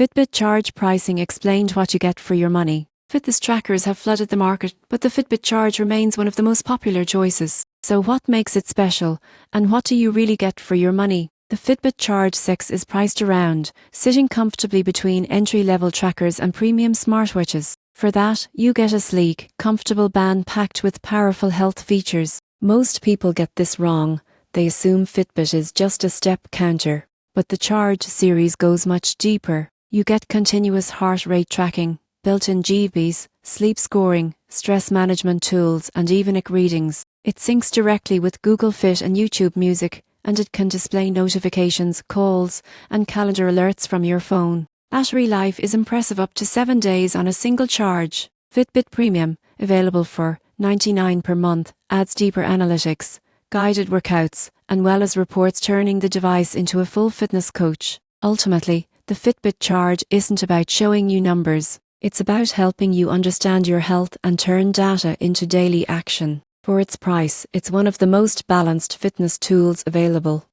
Fitbit Charge pricing explained what you get for your money. Fitness trackers have flooded the market, but the Fitbit Charge remains one of the most popular choices. So what makes it special, and what do you really get for your money? The Fitbit Charge 6 is priced around, sitting comfortably between entry-level trackers and premium smartwatches. For that, you get a sleek, comfortable band packed with powerful health features. Most people get this wrong. They assume Fitbit is just a step counter. But the Charge series goes much deeper. You get continuous heart rate tracking, built-in GPs, sleep scoring, stress management tools, and even readings. It syncs directly with Google Fit and YouTube Music, and it can display notifications, calls, and calendar alerts from your phone. Battery life is impressive, up to 7 days on a single charge. Fitbit Premium, available for $99 per month, adds deeper analytics, guided workouts, and wellness reports, turning the device into a full fitness coach. Ultimately, the Fitbit Charge isn't about showing you numbers. It's about helping you understand your health and turn data into daily action. For its price, it's one of the most balanced fitness tools available.